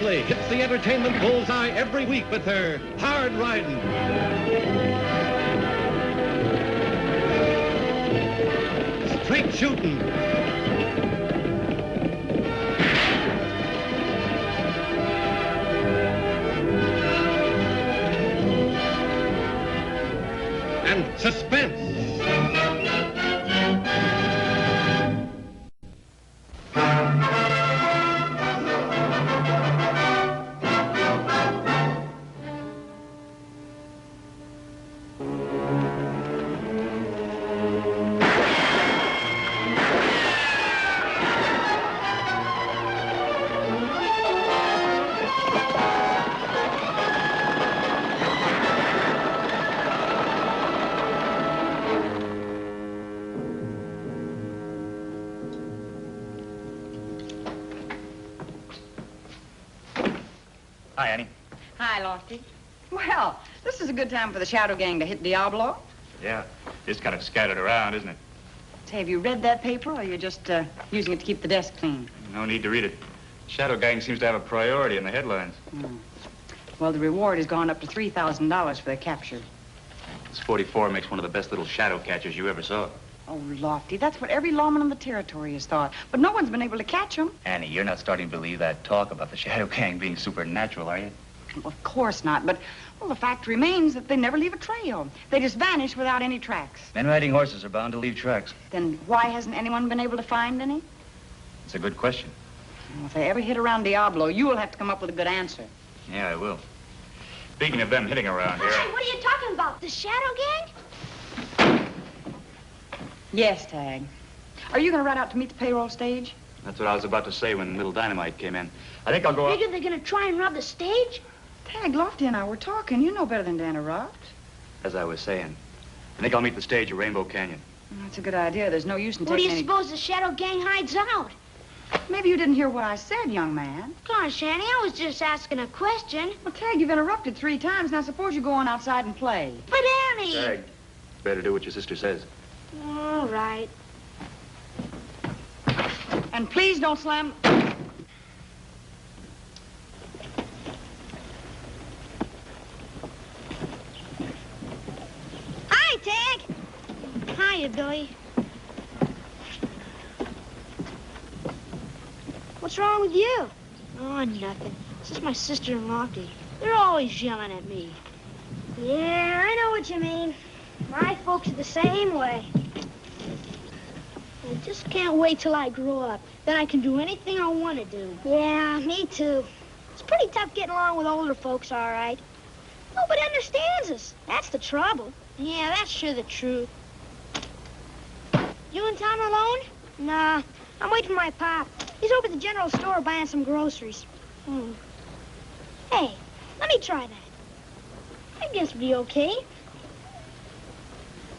Oakley hits the entertainment bullseye every week with her hard riding. Straight shooting. And suspense. Hi, Annie. Hi, Lofty. Well, this is a good time for the Shadow Gang to hit Diablo. Yeah, just kind of scattered around, isn't it? Say, have you read that paper, or you're just using it to keep the desk clean? No need to read it. Shadow Gang seems to have a priority in the headlines. Well, the reward has gone up to $3,000 for their capture. This 44 makes one of the best little shadow catchers you ever saw. Oh, Lofty, that's what every lawman in the territory has thought. But no one's been able to catch him. Annie, you're not starting to believe that talk about the Shadow Gang being supernatural, are you? Well, of course not, but, well, the fact remains that they never leave a trail. They just vanish without any tracks. Men riding horses are bound to leave tracks. Then why hasn't anyone been able to find any? It's a good question. Well, if they ever hit around Diablo, you will have to come up with a good answer. Yeah, I will. Speaking of them hitting around here... Hey, what are you talking about? The Shadow Gang? Yes, Tagg. Are you going to ride out to meet the payroll stage? That's what I was about to say when Little Dynamite came in. I think I'll go Figure they're going to try and rob the stage? Tagg, Lofty and I were talking. You know better than to interrupt. As I was saying, I think I'll meet the stage at Rainbow Canyon. That's a good idea. There's no use in Where do taking you suppose the Shadow Gang hides out? Maybe you didn't hear what I said, young man. Gosh, Annie, I was just asking a question. Well, Tagg, you've interrupted 3 times. Now, suppose you go on outside and play. But, Annie... Tagg, better do what your sister says. All right. And please don't slam... Hi, Tagg. Hiya, Billy. What's wrong with you? Oh, nothing. It's just my sister and Lofty. They're always yelling at me. Yeah, I know what you mean. My folks are the same way. I just can't wait till I grow up. Then I can do anything I want to do. Yeah, me too. It's pretty tough getting along with older folks, all right. Nobody understands us. That's the trouble. Yeah, that's sure the truth. You and Tom alone? Nah, I'm waiting for my pop. He's over at the general store buying some groceries. Hey, let me try that. I guess it'll be okay.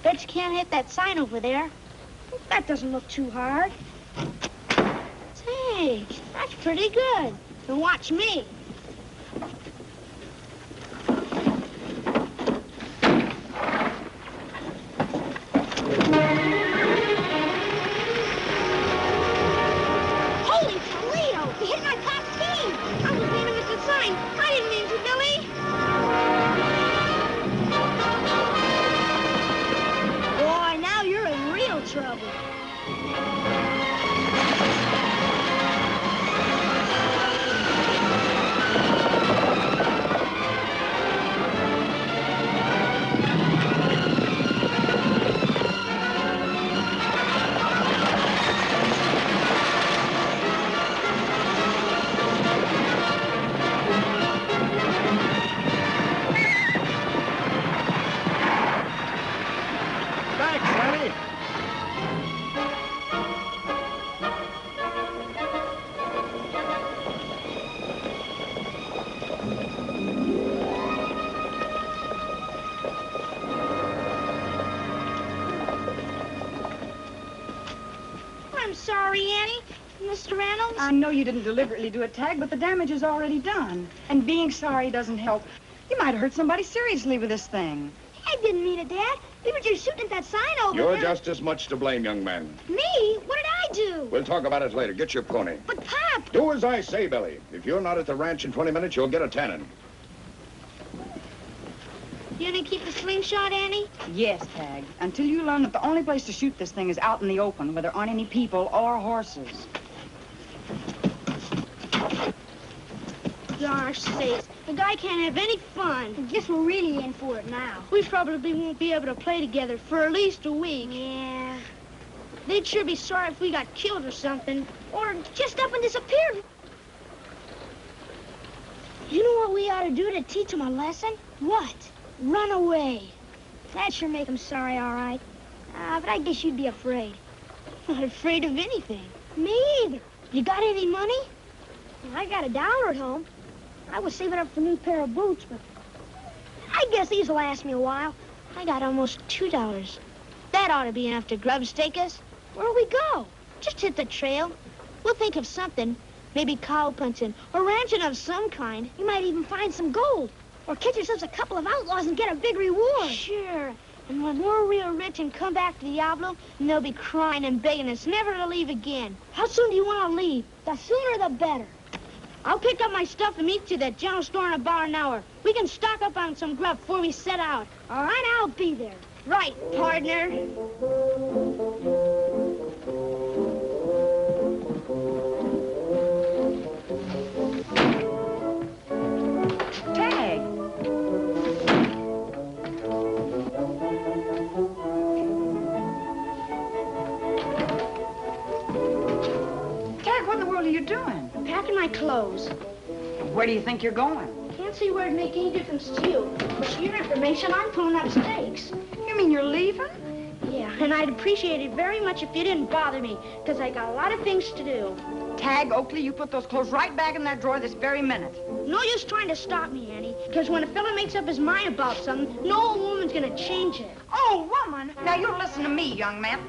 Bet you can't hit that sign over there. That doesn't look too hard. Hey, that's pretty good. Now watch me. Holy Toledo! He hit my pop's team! I was aiming at the sign. I didn't mean to, Billy. Boy, now you're in real trouble. I'm sorry, Annie. Mr. Reynolds? I know you didn't deliberately do it, Tagg, but the damage is already done. And being sorry doesn't help. You might have hurt somebody seriously with this thing. I didn't mean it, Dad. We were just shooting at that sign over there. You're just as much to blame, young man. Me? What did I do. We'll talk about it later. Get your pony. But, Pop! Do as I say, Billy. If you're not at the ranch in 20 minutes, you'll get a tannin. You gonna keep the slingshot, Annie? Yes, Tagg. Until you learn that the only place to shoot this thing is out in the open, where there aren't any people or horses. Gosh sakes, the guy can't have any fun. I guess we're really in for it now. We probably won't be able to play together for at least a week. Yeah. They'd sure be sorry if we got killed or something. Or just up and disappeared. You know what we ought to do to teach them a lesson? What? Run away. That'd sure make them sorry, all right. But I guess you'd be afraid. Not afraid of anything. Me either. You got any money? I got $1 at home. I was saving up for a new pair of boots, but I guess these will last me a while. I got almost $2. That ought to be enough to grub stake us. Where'll we go? Just hit the trail. We'll think of something. Maybe cow punching or ranching of some kind. You might even find some gold. Or catch ourselves a couple of outlaws and get a big reward. Sure. And when we're real rich and come back to Diablo, and they'll be crying and begging us never to leave again. How soon do you want to leave? The sooner the better. I'll pick up my stuff and meet you at that general store in about an hour. We can stock up on some grub before we set out. All right, I'll be there. Right, partner. Tagg! Tagg, what in the world are you doing? I'm packing my clothes. Where do you think you're going? Can't see where it'd make any difference to you. But for your information, I'm pulling up stakes. You mean you're leaving? Yeah, and I'd appreciate it very much if you didn't bother me, because I got a lot of things to do. Tagg Oakley, you put those clothes right back in that drawer this very minute. No use trying to stop me, Annie, because when a fella makes up his mind about something, no old woman's gonna change it. Oh, woman! Now, you listen to me, young man.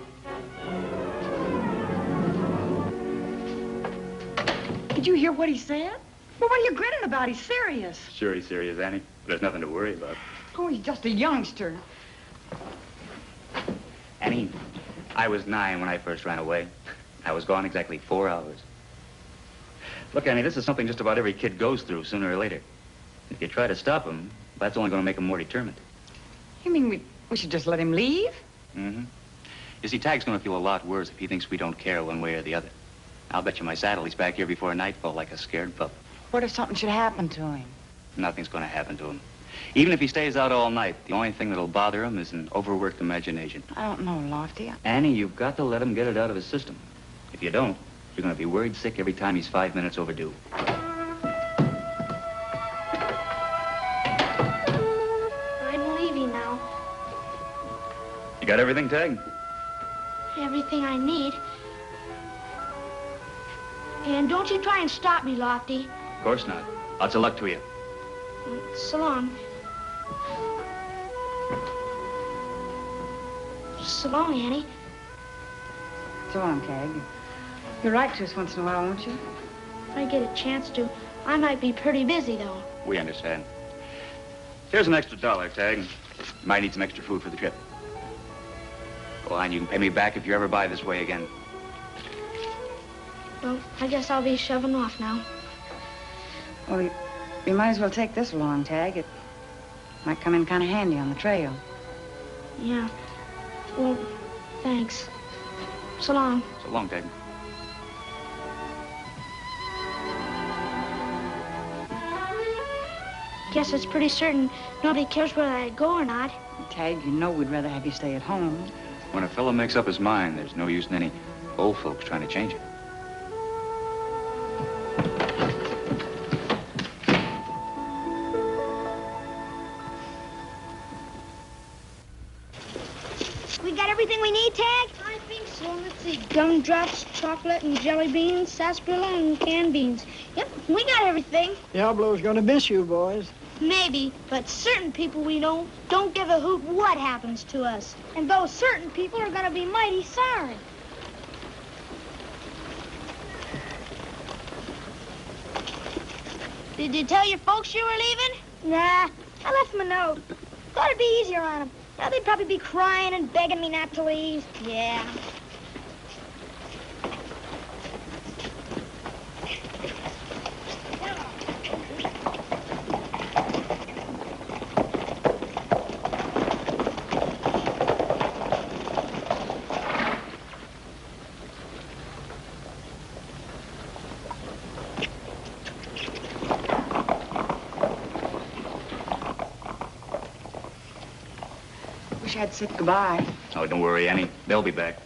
Did you hear what he said? Well, what are you grinning about? He's serious. Sure he's serious, Annie. There's nothing to worry about. Oh, he's just a youngster. Annie, I was 9 when I first ran away. I was gone exactly 4 hours. Look, Annie, this is something just about every kid goes through sooner or later. If you try to stop him, that's only going to make him more determined. You mean we should just let him leave? Mm-hmm. You see, Tagg's going to feel a lot worse if he thinks we don't care one way or the other. I'll bet you my saddle he's back here before nightfall like a scared pup. What if something should happen to him? Nothing's going to happen to him. Even if he stays out all night, the only thing that'll bother him is an overworked imagination. I don't know, Lofty. Annie, you've got to let him get it out of his system. If you don't, you're going to be worried sick every time he's 5 minutes overdue. I'm leaving now. You got everything, Tagg? Everything I need. And don't you try and stop me, Lofty. Of course not. Lots of luck to you. So long. So long, Annie. So long, Tagg. You'll write to us once in a while, won't you? If I get a chance to, I might be pretty busy, though. We understand. Here's an extra $1, Tagg. You might need some extra food for the trip. Go on, you can pay me back if you ever buy this way again. Well, I guess I'll be shoving off now. Well, you might as well take this along, Tagg. It might come in kind of handy on the trail. Yeah. Well, thanks. So long. So long, Tagg. Guess it's pretty certain nobody cares whether I go or not. Tagg, you know we'd rather have you stay at home. When a fellow makes up his mind, there's no use in any old folks trying to change it. We got everything we need, Tagg? I think so. Let's see. Gumdrops, chocolate, and jelly beans, sarsaparilla, and canned beans. Yep, we got everything. Diablo's gonna miss you, boys. Maybe, but certain people we know don't give a hoot what happens to us. And those certain people are gonna be mighty sorry. Did you tell your folks you were leaving? Nah, I left them a note. Thought it'd be easier on them. Now they'd probably be crying and begging me not to leave. Yeah. Wish I'd said goodbye. Oh, don't worry, Annie. They'll be back.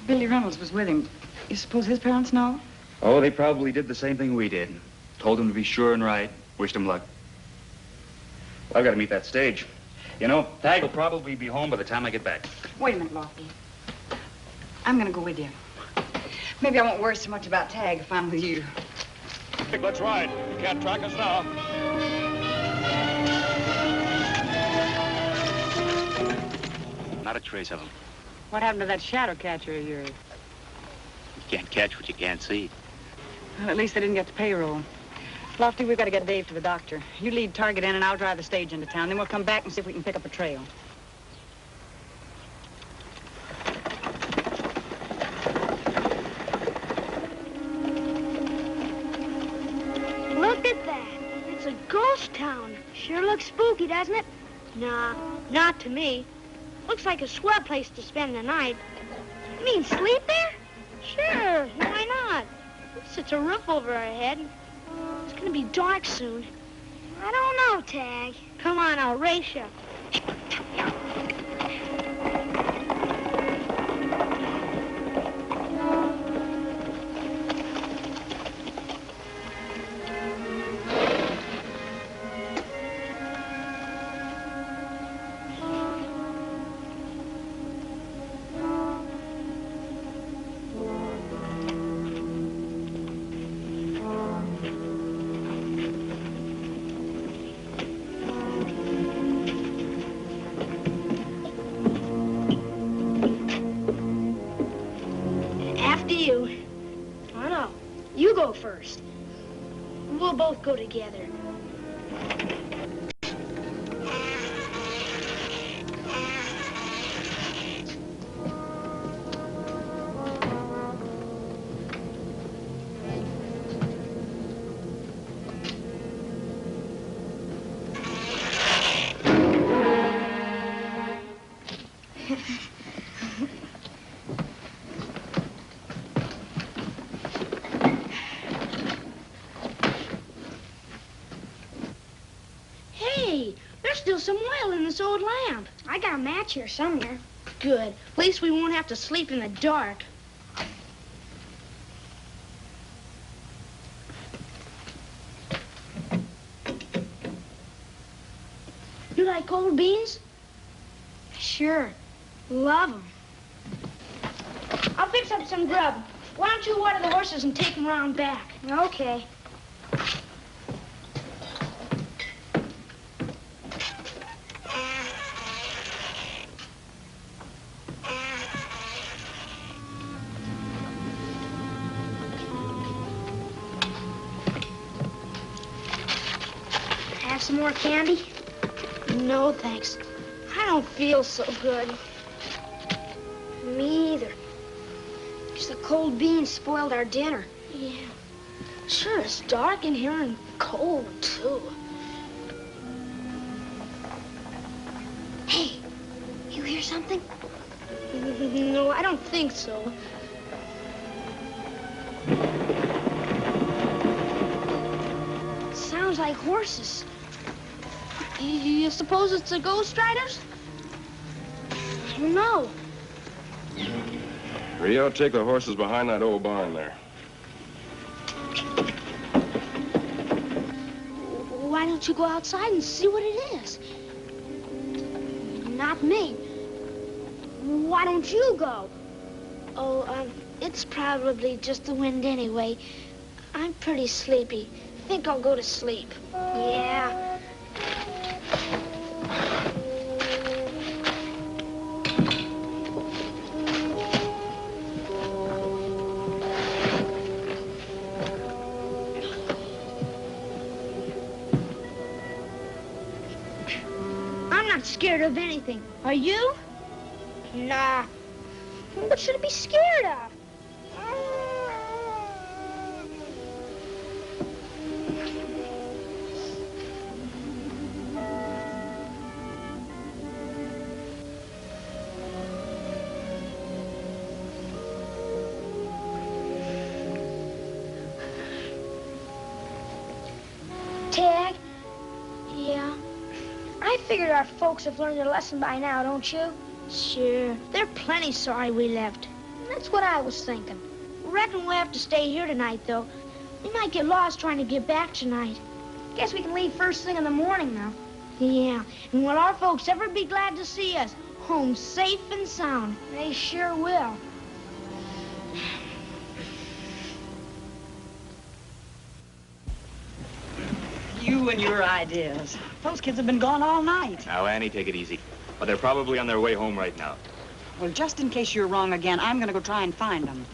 Billy Reynolds was with him. You suppose his parents know? Oh, they probably did the same thing we did. Told him to be sure and right. Wished him luck. Well, I've got to meet that stage. You know, Tagg will probably be home by the time I get back. Wait a minute, Lofty. I'm gonna go with you. Maybe I won't worry so much about Tagg if I'm with you. Let's ride. You can't track us now. Not a trace of him. What happened to that shadow catcher of yours? You can't catch what you can't see. Well, at least they didn't get the payroll. Lofty, we've got to get Dave to the doctor. You lead Target in and I'll drive the stage into town. Then we'll come back and see if we can pick up a trail. Look at that. It's a ghost town. Sure looks spooky, doesn't it? Nah, not to me. Looks like a swell place to spend the night. You mean sleep there? Sure, why not? It's such a roof over our head. It's gonna be dark soon. I don't know, Tagg. Come on, I'll race you. First. We'll both go together. Some oil in this old lamp. I got a match here somewhere. Good. At least we won't have to sleep in the dark. You like cold beans? Sure. Love them. I'll fix up some grub. Why don't you water the horses and take them around back? Okay. Some more candy? No, thanks. I don't feel so good. Me either. Just the cold beans spoiled our dinner. Yeah. Sure, it's dark in here and cold, too. Hey, you hear something? No, I don't think so. It sounds like horses. You suppose it's the Ghost Riders? I don't know. Rio, take the horses behind that old barn there. Why don't you go outside and see what it is? Not me. Why don't you go? Oh, it's probably just the wind anyway. I'm pretty sleepy. I think I'll go to sleep. Yeah. Scared of anything. Are you? Nah. What should I be scared of? figured our folks have learned their lesson by now, don't you? Sure. They're plenty sorry we left. That's what I was thinking. Reckon we'll have to stay here tonight, though. We might get lost trying to get back tonight. Guess we can leave first thing in the morning now. Yeah, and will our folks ever be glad to see us home safe and sound? They sure will. You and your ideas. Those kids have been gone all night. Now, Annie, take it easy. But they're probably on their way home right now. Well, just in case you're wrong again, I'm gonna go try and find them.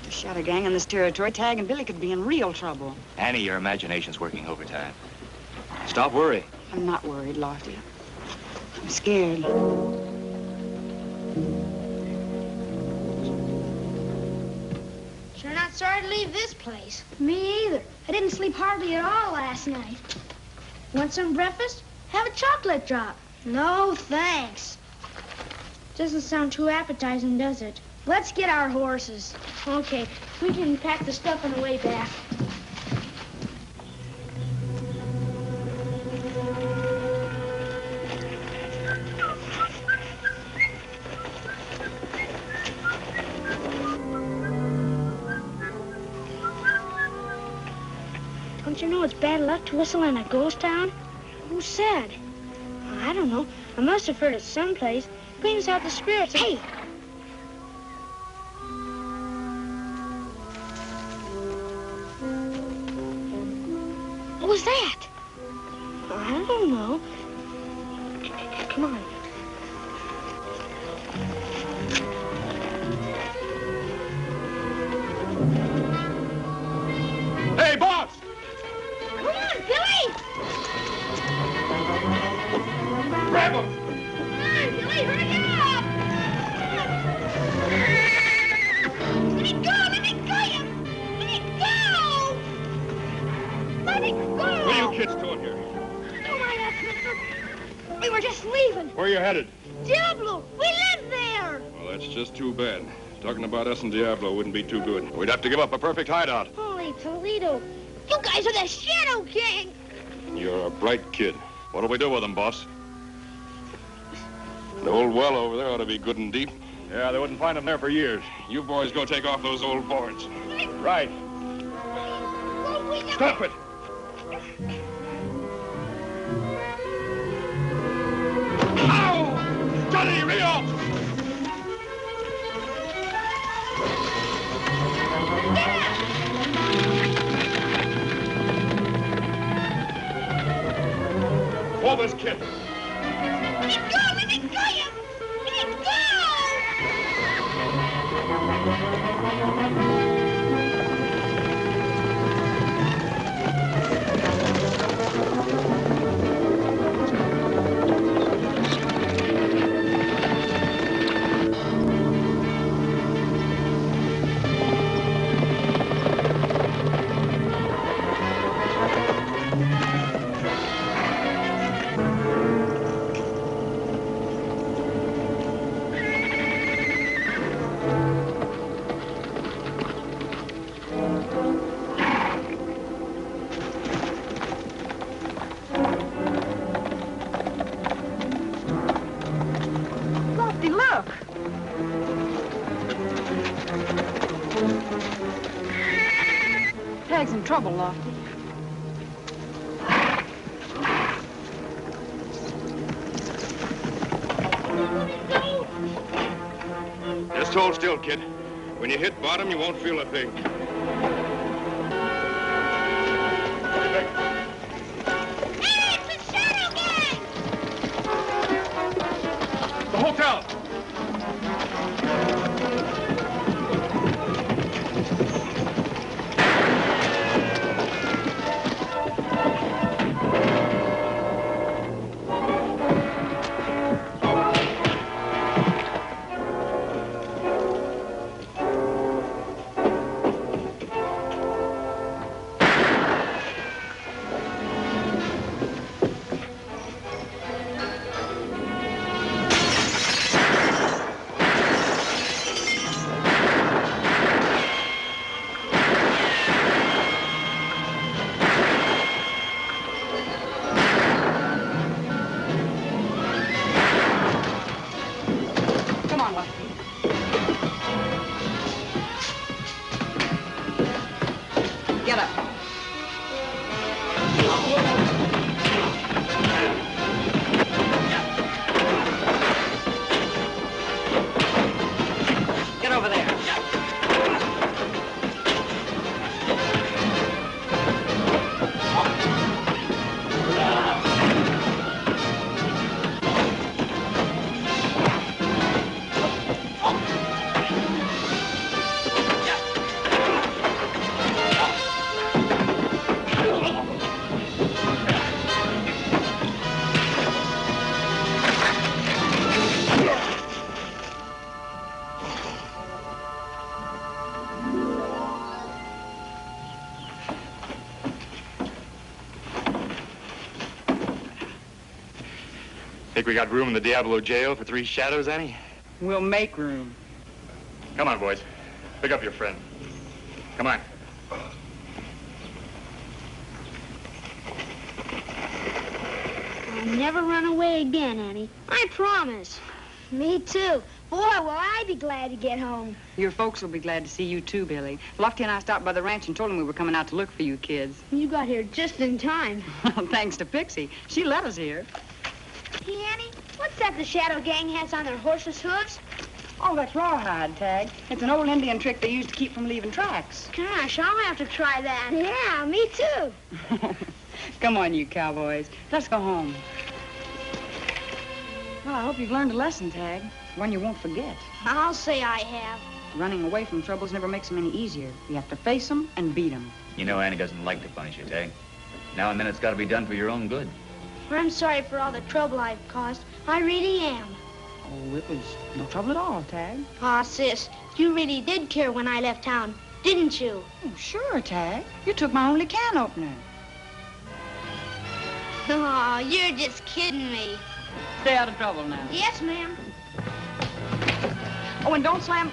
If you shot a gang in this territory, Tagg and Billy could be in real trouble. Annie, your imagination's working overtime. Stop worrying. I'm not worried, Lofty. I'm scared. Sure not sorry to leave this place. Me either. I didn't sleep hardly at all last night. Want some breakfast? Have a chocolate drop. No, thanks. Doesn't sound too appetizing, does it? Let's get our horses. Okay, we can pack the stuff on the way back. Don't you know it's bad luck to whistle in a ghost town? Who said? I don't know. I must have heard it someplace. Cleans out the spirits. Hey! What was that? I don't know. Come on. Hey, boss! Come on, Billy! Grab him! Come on, Billy, hurry up! Let it go! Let it go! Let it go! Let it go! What are you kids doing here? Don't mind us, mister. We were just leaving. Where are you headed? Diablo, we live there! Well, that's just too bad. Talking about us and Diablo wouldn't be too good. We'd have to give up a perfect hideout. Holy Toledo. You guys are the Shadow Gang! You're a bright kid. What'll we do with them, boss? The old well over there ought to be good and deep. Yeah, they wouldn't find them there for years. You boys go take off those old boards. Right. Stop it! Ow! Johnny, reel! Pull this kid. Let it go! Let it go! Let it go! Lofty, look. Tagg's in trouble, Lofty. Just hold still, kid. When you hit bottom, you won't feel a thing. Hey, it's the Shadow Gang! The hotel! Think we got room in the Diablo jail for 3 shadows, Annie? We'll make room. Come on, boys. Pick up your friend. Come on. I'll never run away again, Annie. I promise. Me too. Boy, will I be glad to get home. Your folks will be glad to see you too, Billy. Lofty and I stopped by the ranch and told them we were coming out to look for you kids. You got here just in time. Thanks to Pixie. She let us here. Hey, Annie, what's that the Shadow Gang has on their horses' hooves? Oh, that's rawhide, Tagg. It's an old Indian trick they used to keep from leaving tracks. Gosh, I'll have to try that. Yeah, me too. Come on, you cowboys. Let's go home. Well, I hope you've learned a lesson, Tagg. One you won't forget. I'll say I have. Running away from troubles never makes them any easier. You have to face them and beat them. You know Annie doesn't like to punish you, Tagg. Now and then it's got to be done for your own good. I'm sorry for all the trouble I've caused. I really am. Oh, it was no trouble at all, Tagg. Aw, sis, you really did care when I left town, didn't you? Oh, sure, Tagg. You took my only can opener. Oh, you're just kidding me. Stay out of trouble now. Yes, ma'am. Oh, and don't slam.